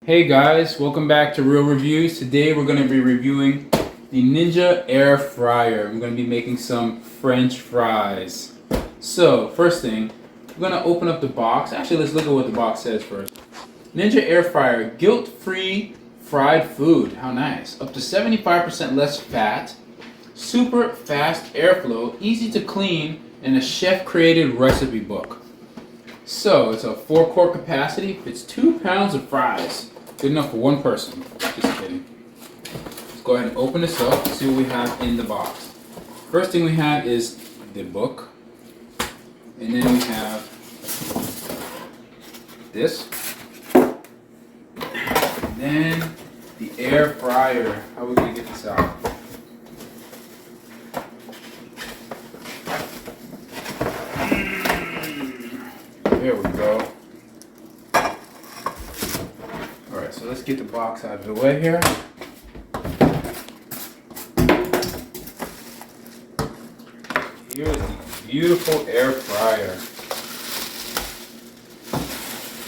Hey guys, welcome back to Real Reviews. Today we're going to be reviewing the Ninja Air Fryer. I'm going to be making some French fries. So, first thing, we're going to open up the box. Actually, let's look at what the box says first. Ninja Air Fryer, guilt-free fried food. How nice. Up to 75% less fat, super fast airflow, easy to clean, and a chef-created recipe book. So, it's a 4-quart capacity, fits 2 pounds of fries. Good enough for one person. Just kidding. Let's go ahead and open this up and see what we have in the box. First thing we have is the book. And then we have this. And then the air fryer. How are we going to get this out? There we go. Alright, so let's get the box out of the way here. Here's the beautiful air fryer.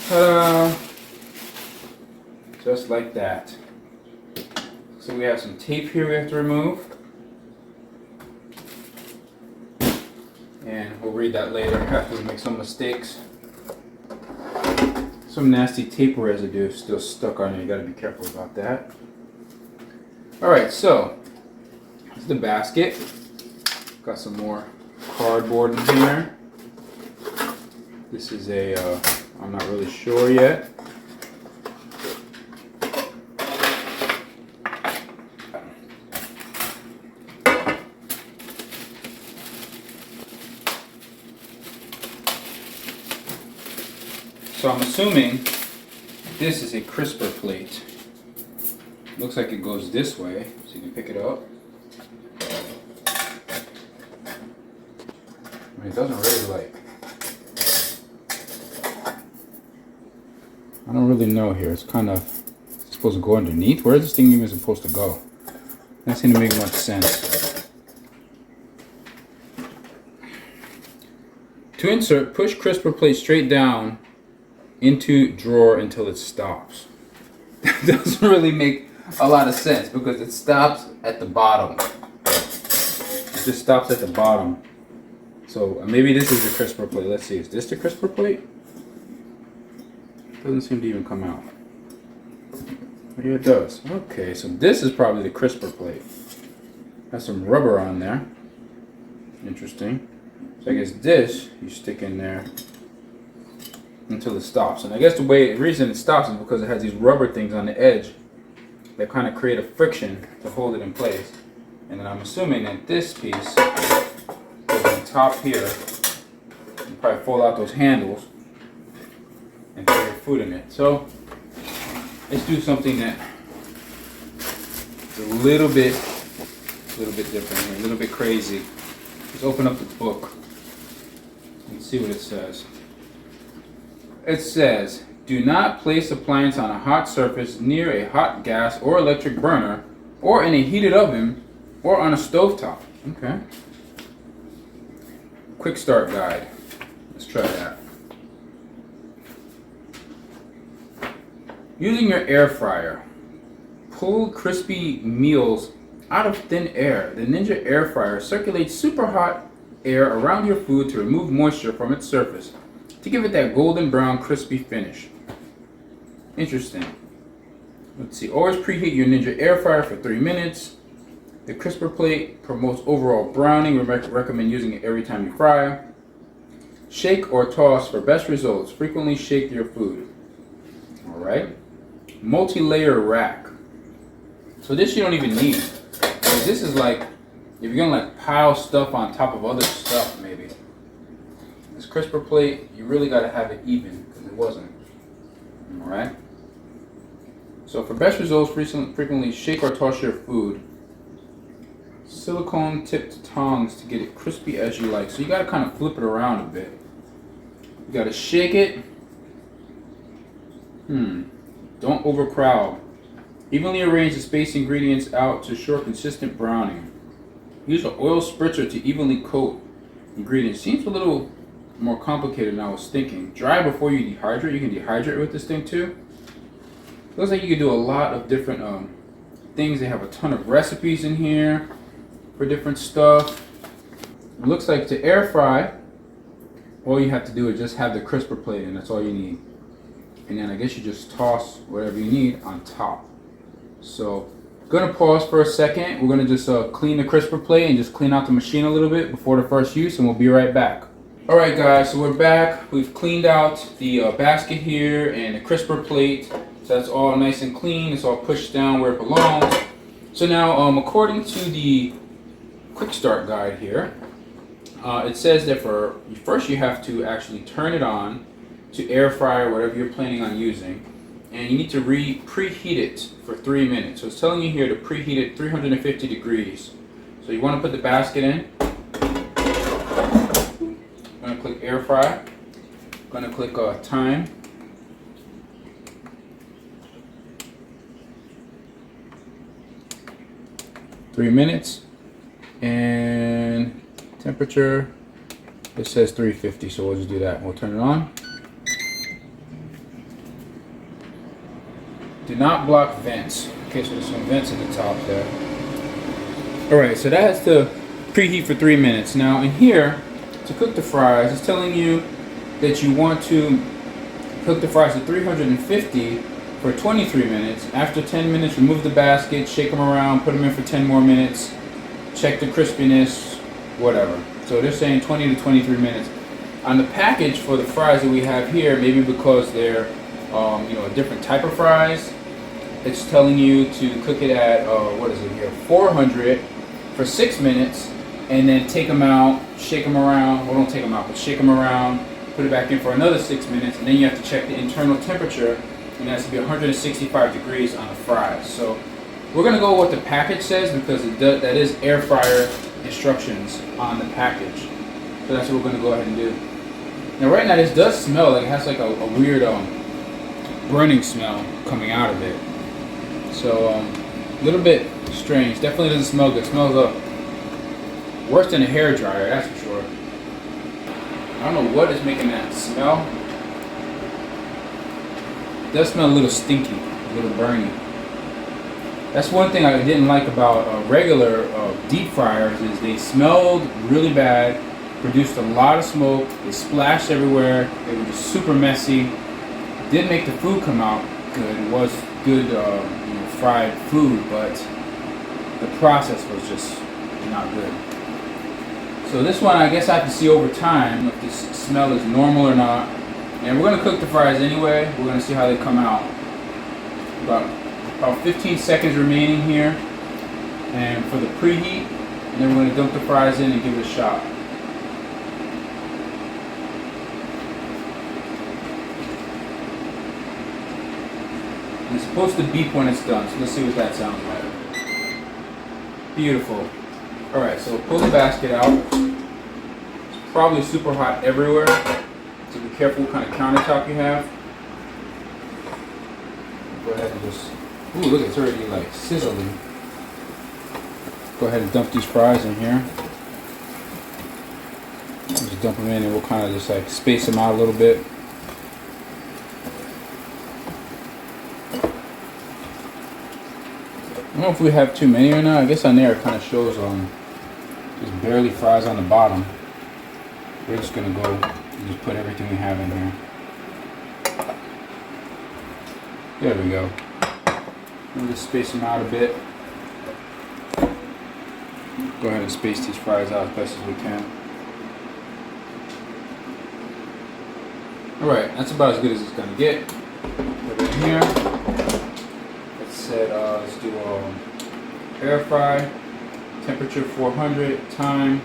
Ta-da! Just like that. So we have some tape here we have to remove. And we'll read that later after we make some mistakes. Some nasty tape residue still stuck on it. You gotta be careful about that. Alright, so this is the basket. Got some more cardboard in here. This is a, I'm not really sure yet. So I'm assuming this is a crisper plate. Looks like it goes this way, so you can pick it up. I mean, it doesn't really I don't really know here. It's kind of supposed to go underneath. Where is this thing even supposed to go? That seemed to make much sense. To insert, push crisper plate straight down into drawer until it stops. That doesn't really make a lot of sense because it stops at the bottom. It just stops at the bottom. So maybe this is the crisper plate. Let's see, is this the crisper plate? Doesn't seem to even come out. Yeah, it does. Okay, so this is probably the crisper plate. Has some rubber on there. Interesting. So I guess this you stick in there until it stops. And I guess the reason it stops is because it has these rubber things on the edge that kind of create a friction to hold it in place. And then I'm assuming that this piece goes on top here. You probably fold out those handles and put your food in it. So let's do something that is a little bit different here, a little bit crazy. Let's open up the book and see what it says. It says, do not place appliance on a hot surface near a hot gas or electric burner or in a heated oven or on a stovetop. Okay. Quick start guide. Let's try that. Using your air fryer, pull crispy meals out of thin air. The Ninja Air Fryer circulates super hot air around your food to remove moisture from its surface, to give it that golden brown crispy finish. Interesting. Let's see. Always preheat your Ninja Air Fryer for 3 minutes. The crisper plate promotes overall browning. We recommend using it every time you fry. Shake or toss for best results. Frequently shake your food. Alright. Multi-layer rack. So this you don't even need. This is like, if you're gonna pile stuff on top of other stuff maybe. This crisper plate, you really got to have it even because it wasn't. Alright? So for best results, frequently shake or toss your food. Silicone tipped tongs to get it crispy as you like. So you got to kind of flip it around a bit. You got to shake it. Don't overcrowd. Evenly arrange the spaced ingredients out to ensure consistent browning. Use an oil spritzer to evenly coat ingredients. Seems a little more complicated than I was thinking. Dry before you dehydrate. You can dehydrate with this thing too. Looks like you can do a lot of different things. They have a ton of recipes in here for different stuff. It looks like to air fry, all you have to do is just have the crisper plate, and that's all you need. And then I guess you just toss whatever you need on top. So, gonna pause for a second. We're gonna just clean the crisper plate and just clean out the machine a little bit before the first use, and we'll be right back. All right, guys, so we're back. We've cleaned out the basket here and the crisper plate. So that's all nice and clean. It's all pushed down where it belongs. So now, according to the quick start guide here, it says that first you have to actually turn it on to air fry or whatever you're planning on using, and you need to preheat it for 3 minutes. So it's telling you here to preheat it 350 degrees. So you want to put the basket in. I'm going to click air fry. I'm going to click time. Three minutes, and temperature, it says 350, so we'll just do that. We'll turn it on. Do not block vents. Okay, so there's some vents in the top there. Alright, so that has to preheat for 3 minutes. Now in here, to cook the fries, it's telling you that you want to cook the fries at 350 for 23 minutes. After 10 minutes, remove the basket, shake them around, put them in for 10 more minutes, check the crispiness, whatever. So they're saying 20 to 23 minutes. On the package for the fries that we have here, maybe because they're a different type of fries, it's telling you to cook it at, what is it here, 400 for 6 minutes, and then take them out, shake them around, well, don't take them out, but shake them around, put it back in for another 6 minutes, and then you have to check the internal temperature, and it has to be 165 degrees on the fries. So we're going to go with what the package says, because that is air fryer instructions on the package. So that's what we're going to go ahead and do. Now right now this does smell like it has like a weird burning smell coming out of it. So a little bit strange. Definitely doesn't smell good. It smells worse than a hair dryer, that's for sure. I don't know what is making that smell. It does smell a little stinky, a little burny. That's one thing I didn't like about regular deep fryers, is they smelled really bad, produced a lot of smoke, they splashed everywhere, they were just super messy. Did make the food come out good. It was good fried food, but the process was just not good. So this one, I guess I have to see over time if this smell is normal or not. And we're going to cook the fries anyway. We're going to see how they come out. About 15 seconds remaining here, and for the preheat, and then we're going to dump the fries in and give it a shot. And it's supposed to beep when it's done, so let's see what that sounds like. Beautiful. Alright, so pull the basket out. It's probably super hot everywhere, so be careful what kind of countertop you have. Go ahead and just, ooh, look, it's already like sizzling. Go ahead and dump these fries in here. Just dump them in, and we'll kind of just like space them out a little bit. I don't know if we have too many or not. I guess on there it kind of shows just barely fries on the bottom. We're just gonna go and just put everything we have in here. There we go. We'll just space them out a bit. Go ahead and space these fries out as best as we can. Alright, that's about as good as it's gonna get. Put it in here. Let's do air fry, temperature 400, time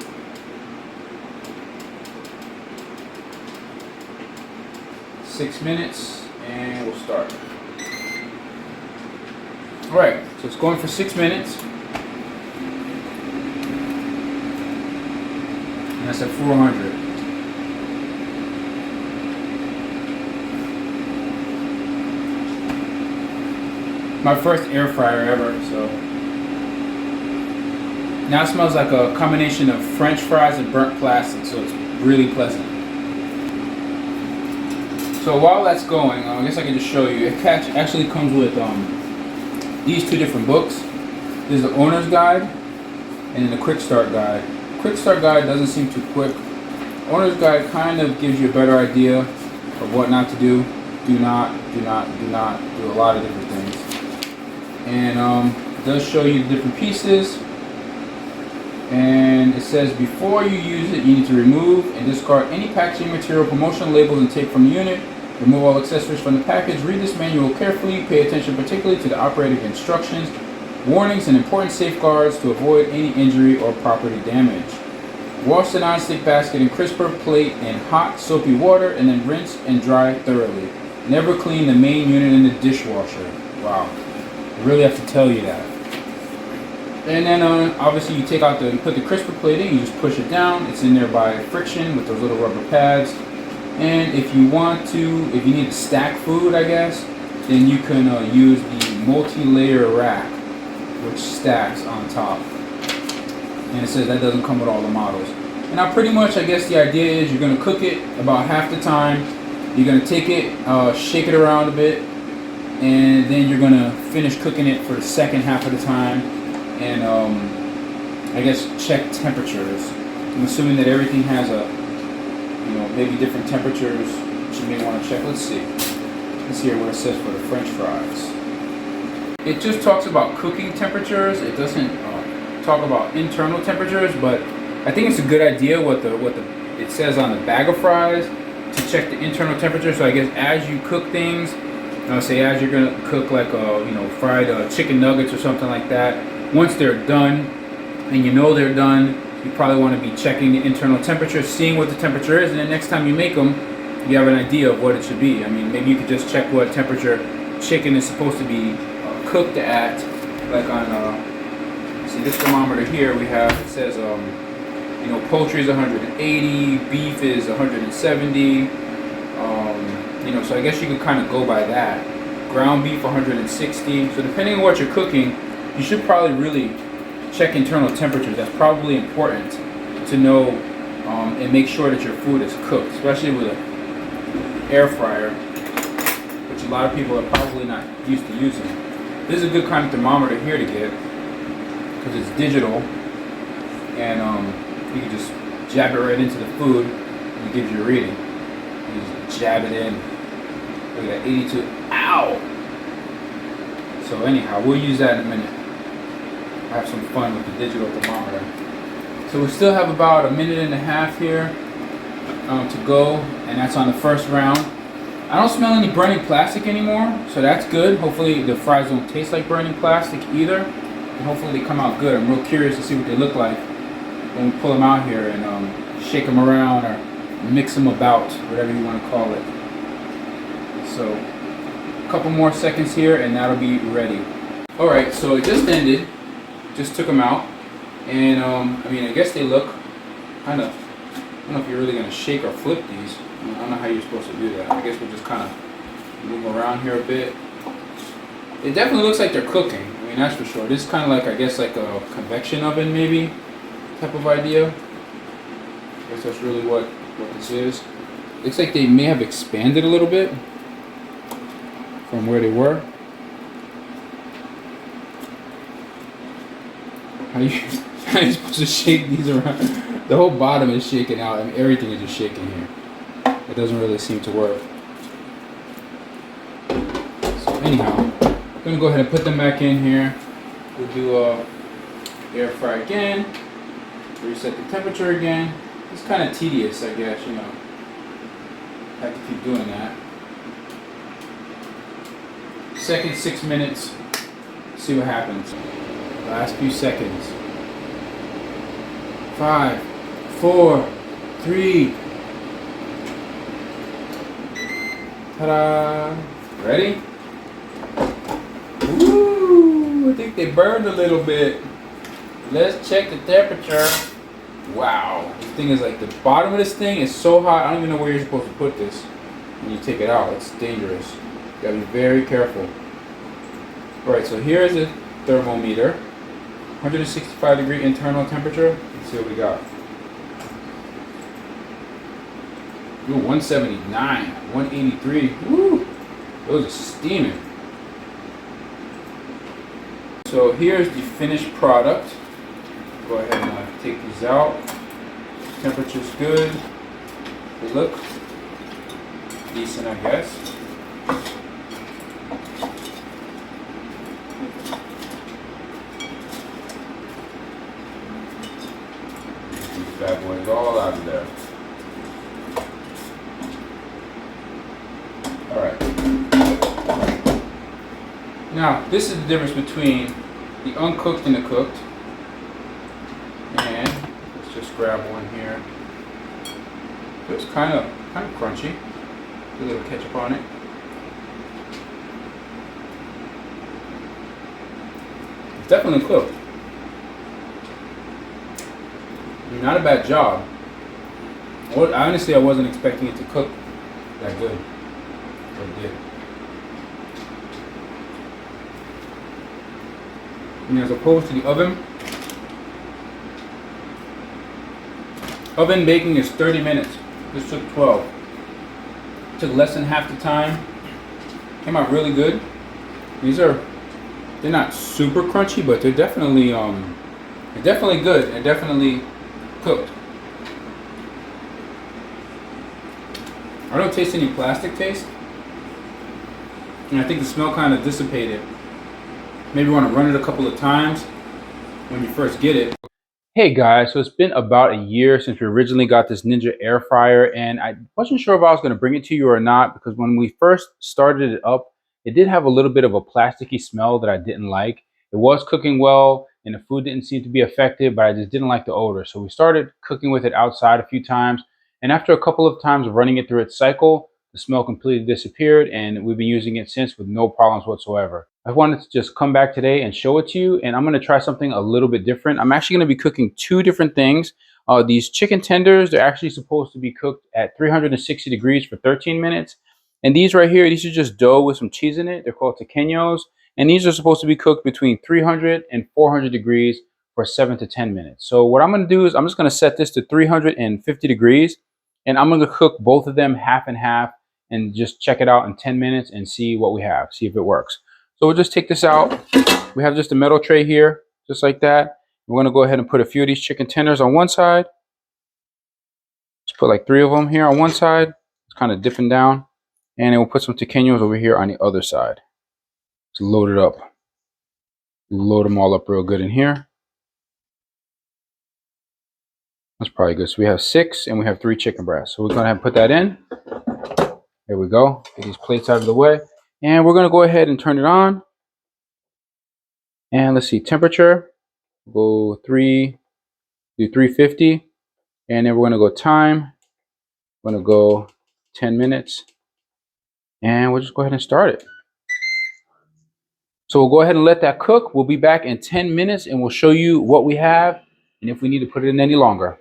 6 minutes, and we'll start. Alright, so it's going for 6 minutes, and that's at 400. My first air fryer ever, so. Now it smells like a combination of French fries and burnt plastic, so it's really pleasant. So while that's going, I guess I can just show you. It actually comes with these two different books. There's the owner's guide and then the quick start guide. Quick start guide doesn't seem too quick. Owner's guide kind of gives you a better idea of what not to do. Do not do a lot of different things. And it does show you the different pieces. And it says before you use it, you need to remove and discard any packaging material, promotional labels, and tape from the unit. Remove all accessories from the package. Read this manual carefully. Pay attention particularly to the operative instructions, warnings, and important safeguards to avoid any injury or property damage. Wash the non-stick basket and crisper plate in hot, soapy water, and then rinse and dry thoroughly. Never clean the main unit in the dishwasher. Wow, I really have to tell you that. And then obviously you put the crisper plate in, you just push it down. It's in there by friction with those little rubber pads. And if you need to stack food, I guess, then you can use the multi-layer rack, which stacks on top. And it says that doesn't come with all the models. And now pretty much, I guess the idea is you're going to cook it about half the time. You're going to take it, shake it around a bit, and then you're going to finish cooking it for the second half of the time. And I guess check temperatures. I'm assuming that everything has maybe different temperatures that you may want to check. Let's see. Let's hear what it says for the French fries. It just talks about cooking temperatures. It doesn't talk about internal temperatures, but I think it's a good idea what it says on the bag of fries to check the internal temperature. So I guess as you cook things, say as you're gonna cook like fried chicken nuggets or something like that. Once they're done, and they're done, you probably want to be checking the internal temperature, seeing what the temperature is, and then next time you make them, you have an idea of what it should be. I mean, maybe you could just check what temperature chicken is supposed to be cooked at, like on, see this thermometer here we have, it says, poultry is 180, beef is 170, so I guess you could kind of go by that. Ground beef 160, so depending on what you're cooking, you should probably really check internal temperatures. That's probably important to know and make sure that your food is cooked, especially with an air fryer, which a lot of people are probably not used to using. This is a good kind of thermometer here to get because it's digital, and you can just jab it right into the food and it gives you a reading. You just jab it in. Look at that, 82. Ow! So anyhow, we'll use that in a minute. Have some fun with the digital thermometer. So we still have about a minute and a half here to go, and that's on the first round. I don't smell any burning plastic anymore, so that's good. Hopefully the fries don't taste like burning plastic either, and hopefully they come out good. I'm real curious to see what they look like when we pull them out here and shake them around or mix them about, whatever you want to call it. So a couple more seconds here and that'll be ready. Alright, so it just ended. Just took them out, and I guess they look kind of, I don't know if you're really going to shake or flip these. I don't know how you're supposed to do that. I guess we'll just kind of move around here a bit. It definitely looks like they're cooking. I mean, that's for sure. This is kind of like, I guess, like a convection oven maybe type of idea. I guess that's really what this is. Looks like they may have expanded a little bit from where they were. How are you supposed to shake these around? The whole bottom is shaking out. I mean, everything is just shaking here. It doesn't really seem to work. So anyhow, I'm gonna go ahead and put them back in here. We'll do air fry again. Reset the temperature again. It's kind of tedious, I guess. Have to keep doing that. Second 6 minutes. See what happens. Last few seconds. 5, 4, 3. Ta-da! Ready? Ooh, I think they burned a little bit. Let's check the temperature. Wow, this thing is like, the bottom of this thing is so hot. I don't even know where you're supposed to put this when you take it out. It's dangerous. You gotta be very careful. Alright, so here's the thermometer. 165-degree internal temperature. Let's see what we got. Ooh, 179, 183. Woo! Those are steaming. So here's the finished product. Go ahead and take these out. Temperature's good. They look decent, I guess. These bad boys all out of there. Alright. Now, this is the difference between the uncooked and the cooked. And let's just grab one here. It's kind of crunchy. A little ketchup on it. It's definitely cooked. Not a bad job. Honestly, I wasn't expecting it to cook that good, but it did. And as opposed to the oven baking is 30 minutes. This took 12. It took less than half the time. Came out really good. They're not super crunchy, but they're definitely good. They're definitely cooked. I don't taste any plastic taste, and I think the smell kind of dissipated. Maybe you want to run it a couple of times when you first get it. Hey guys, so it's been about a year since we originally got this Ninja air fryer, and I wasn't sure if I was going to bring it to you or not, because when we first started it up, it did have a little bit of a plasticky smell that I didn't like. It was cooking well and the food didn't seem to be affected, but I just didn't like the odor. So we started cooking with it outside a few times, and after a couple of times of running it through its cycle, the smell completely disappeared, and we've been using it since with no problems whatsoever. I wanted to just come back today and show it to you, and I'm going to try something a little bit different. I'm actually going to be cooking two different things. These chicken tenders, they're actually supposed to be cooked at 360 degrees for 13 minutes. And these right here, these are just dough with some cheese in it. They're called tequeños. And these are supposed to be cooked between 300 and 400 degrees for 7 to 10 minutes. So what I'm going to do is I'm just going to set this to 350 degrees. And I'm going to cook both of them half and half and just check it out in 10 minutes and see what we have, see if it works. So we'll just take this out. We have just a metal tray here, just like that. We're going to go ahead and put a few of these chicken tenders on one side. Just put like 3 of them here on one side. It's kind of dipping down. And then we'll put some tequeños over here on the other side. Just load it up. Load them all up real good in here. That's probably good. So we have 6 and we have 3 chicken breasts. So we're going to put that in. There we go. Get these plates out of the way. And we're going to go ahead and turn it on. And let's see, temperature. Go do 350. And then we're going to go time. We're going to go 10 minutes. And we'll just go ahead and start it. So we'll go ahead and let that cook. We'll be back in 10 minutes and we'll show you what we have and if we need to put it in any longer.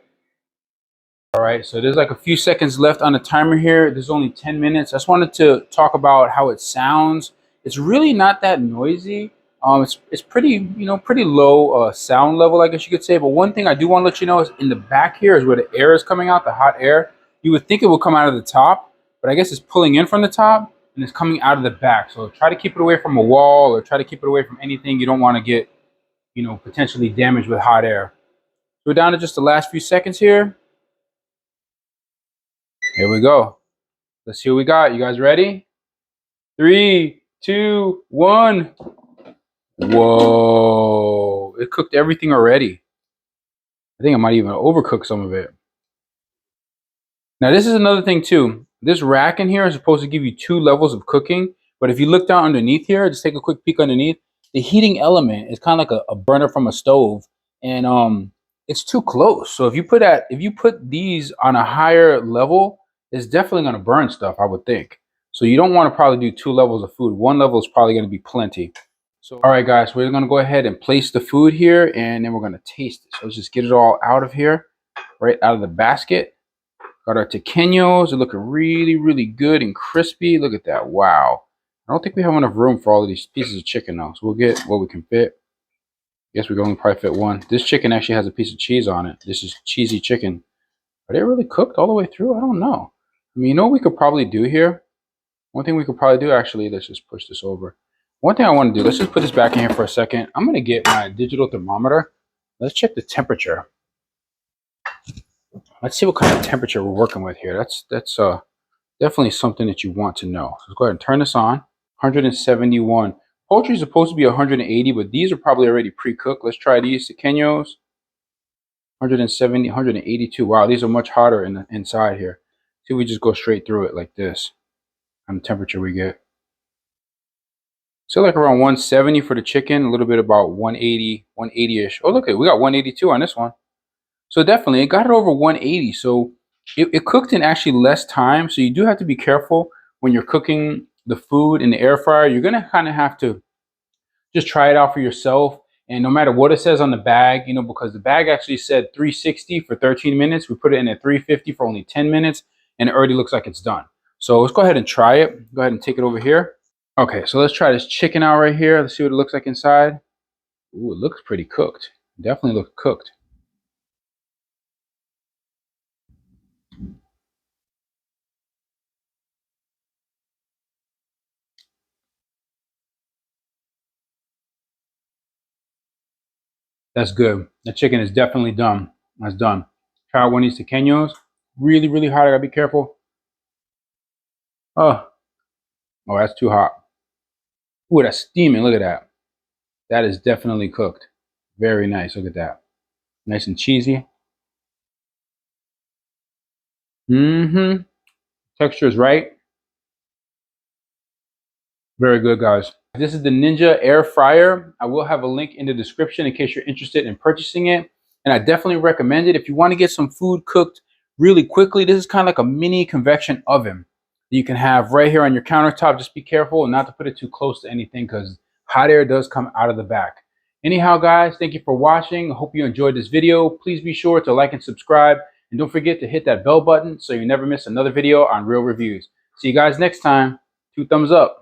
All right, so there's like a few seconds left on the timer here. There's only 10 minutes. I just wanted to talk about how it sounds. It's really not that noisy. It's pretty, pretty low sound level, I guess you could say. But one thing I do want to let you know is in the back here is where the air is coming out, the hot air. You would think it would come out of the top, but I guess it's pulling in from the top and it's coming out of the back. So try to keep it away from a wall or try to keep it away from anything you don't want to get, potentially damaged with hot air. So we're down to just the last few seconds here. Here we go. Let's see what we got. You guys ready? 3, 2, 1. Whoa. It cooked everything already. I think I might even overcook some of it. Now, this is another thing too. This rack in here is supposed to give you 2 levels of cooking. But if you look down underneath here, just take a quick peek underneath. The heating element is kind of like a burner from a stove. And it's too close. So if you put these on a higher level, it's definitely going to burn stuff, I would think. So you don't want to probably do 2 levels of food. 1 level is probably going to be plenty. So, all right, guys, we're going to go ahead and place the food here, and then we're going to taste it. So let's just get it all out of here, right out of the basket. Got our tequeños. They're looking really, really good and crispy. Look at that. Wow. I don't think we have enough room for all of these pieces of chicken, though. So we'll get what we can fit. Guess we can only probably fit 1. This chicken actually has a piece of cheese on it. This is cheesy chicken. Are they really cooked all the way through? I don't know. I mean, you know what we could probably do here? One thing we could probably do, actually, let's just push this over. One thing I want to do, let's just put this back in here for a second. I'm going to get my digital thermometer. Let's check the temperature. Let's see what kind of temperature we're working with here. That's definitely something that you want to know. So let's go ahead and turn this on. 171. Poultry is supposed to be 180, but these are probably already pre-cooked. Let's try these tequeños. 170, 182. Wow, these are much hotter inside here. See, we just go straight through it like this. And the temperature we get. So like around 170 for the chicken, a little bit about 180, 180-ish. Oh, look, we got 182 on this one. So definitely, it got it over 180. So it cooked in actually less time. So you do have to be careful when you're cooking the food in the air fryer. You're going to kind of have to just try it out for yourself. And no matter what it says on the bag, you know, because the bag actually said 360 for 13 minutes. We put it in at 350 for only 10 minutes. And it already looks like it's done. So let's go ahead and try it. Go ahead and take it over here. Okay, so let's try this chicken out right here. Let's see what it looks like inside. Ooh, it looks pretty cooked. Definitely looks cooked. That's good. That chicken is definitely done. That's done. Try one of these tequeños. Really, really hot. I gotta be careful. Oh, that's too hot. Ooh, that's steaming. Look at that. That is definitely cooked. Very nice. Look at that. Nice and cheesy. Mm-hmm. Texture is right. Very good, guys. This is the Ninja air fryer. I will have a link in the description in case you're interested in purchasing it. And I definitely recommend it if you want to get some food cooked really quickly. This is kind of like a mini convection oven that you can have right here on your countertop. Just be careful not to put it too close to anything because hot air does come out of the back. Anyhow, guys, thank you for watching. I hope you enjoyed this video. Please be sure to like and subscribe. And don't forget to hit that bell button so you never miss another video on Real Reviews. See you guys next time. 2 thumbs up.